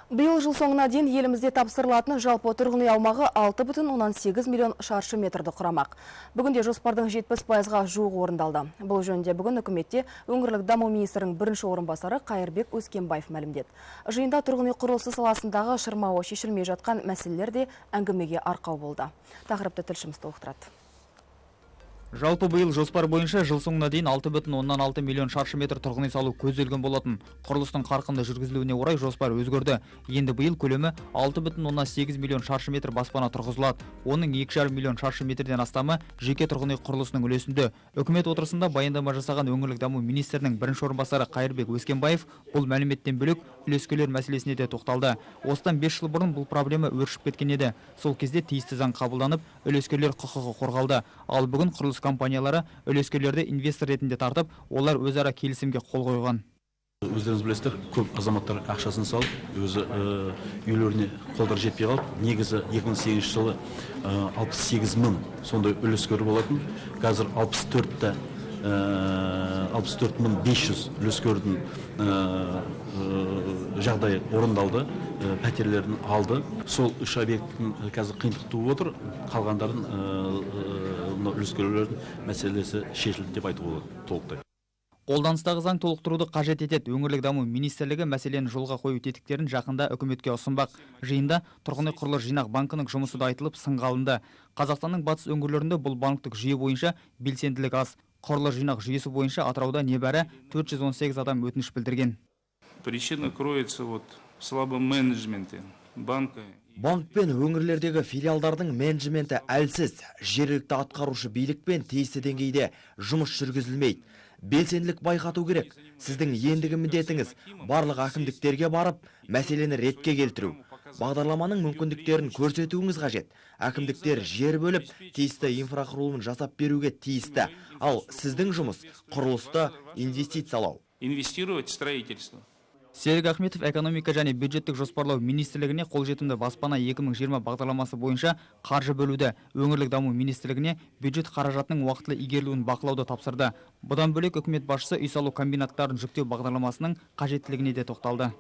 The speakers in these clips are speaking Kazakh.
Биыл жыл соңына дейін елімізде тапсырылатын жалпы тұрғын үй аумағы 6,8 миллион шаршы метрді құрамақ. Бүгінде жоспардың 70%-ға жуығы орындалды. Бұл жөнінде бүгін үкіметте өңірлік даму министрінің бірінші орынбасары Қайырбек Өскенбаев мәлімдеді. Жиында тұрғын үй құрылысы саласындағы шырмауы шешілмей жатқан мәселелер де әңгімеге арқау болды. Тақырыпты тілшіміз толықтырады. Жалпы биыл жоспар бойынша жыл соңына дейін 6,6 миллион шаршы метр тұрғын үй салу көзделген болатын. Құрылыстың қарқынды жүргізілуіне орай жоспар өзгерді. Енді биыл көлемі 6,8 миллион шаршы метр баспана тұрғызылады. Оның 2,5 миллион шаршы метрден астамы жеке тұрғын үй құрылысының үлесінде. Үкімет отырысында баяндама жасаған өңірлік даму министрінің бірінші орынбасары Қайырбек Өскенбаев бұл мәліметтен бөлек үлескерлер мәселесіне де тоқталды. Осыдан 5 жыл бұрын бұл проблема өршіп кеткен еді. Сол кезде тиісті заң қабылданып, үлескерлер құқығы қорғалды. Ал бүгін құрылыс компаниялары үлескерлерді инвестор ретінде тартып, олар өзара келісімге қол қойған. Өздеріңіз білесіздер, көп азаматтар ақшасын салып, өзі үйлеріне қолдар жетпей қалып, негізі 2008 жылы 68 мың сондай үлескер болатын. Қазір 64.500 үлескердің жағдайы орындалды, пәтерлерін алды. Сол үш объекттің қазір қиындық туып отыр, қалғандардың үлескерлердің мәселесі шешілді деп айтуға болады толықтай. Қолданыстағы заң толықтыруды қажет етеді. Өңірлік даму министрлігі мәселені жолға қою тетіктерін жақында үкіметке ұсынбақ. Жиында тұрғын үй құрылыс жинақ банкінің жұмысы да айтылып сынға алынды. Қазақстанның батыс өңірлерінде бұл банктік жүйе бойынша белсенділік аз. Құрылыс жинақ жүйесі бойынша Атырауда небәрі 418 адам өтініш білдірген. Причина кроется в слабом менеджменте банка. Банк пен өңірлердегі филиалдардың менеджменті әлсіз, жергілікті атқарушы билік пен тиісті деңгейде жұмыс жүргізілмейді. Белсенділік байқату керек. Сіздің ендігі міндетіңіз барлық әкімдіктерге барып, мәселені ретке келтіру. Бағдарламаның мүмкіндіктерін көрсетуіңіз қажет. Әкімдіктер жер бөліп, тиісті инфрақұрылымын жасап беруге тиісті. Ал сіздің жұмыс құрылысты инвестициялау. Инвестировать в строительство. Серік Ахметов экономика және бюджеттік жоспарлау министрлігіне қолжетімді баспана 2020 бағдарламасы бойынша қаржы бөлуді, өңірлік даму министрлігіне бюджет қаражатының уақытылы игерілуін бақылауды тапсырды. Бұдан бөлек үкімет басшысы үй салу комбинаттарын жүктеу бағдарламасының қажеттілігіне де тоқталды.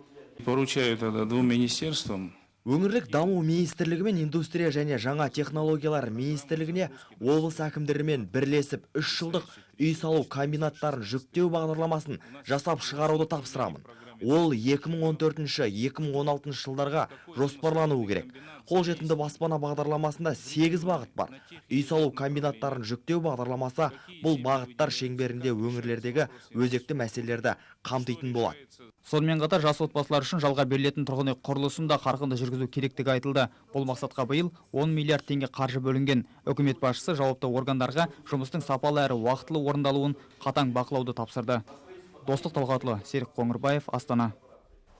Поручают это двум министерствам. Өңірлік даму министрлігі мен индустрия және жаңа технологиялар министрлігіне облыс әкімдерімен бірлесіп 3 жылдық үй салу комбинаттарын жүктеу бағдарламасын жасап шығаруды тапсырамын. Ол 2014-2016 жылдарға жоспарлануы керек. Қолжетімді баспана бағдарламасында 8 бағыт бар. Үй салу комбинаттарын жүктеу бағдарламасы бұл бағыттар шеңберінде өңірлердегі өзекті мәселелерді қамтитын болады. Сонымен қатар жас отбасылар үшін жалға берілетін тұрғын үй құрылысын да қарқынды жүргізу керектігі айтылды. Бұл мақсатқа биыл 10 миллиард теңге қаржы бөлінген. Үкімет басшысы жауапты органдарға жұмыстың сапалы әрі уақытылы орындалуын қатаң бақылауды тапсырды. Достық Талғатұлы, Серік Қоңырбаев, Астана.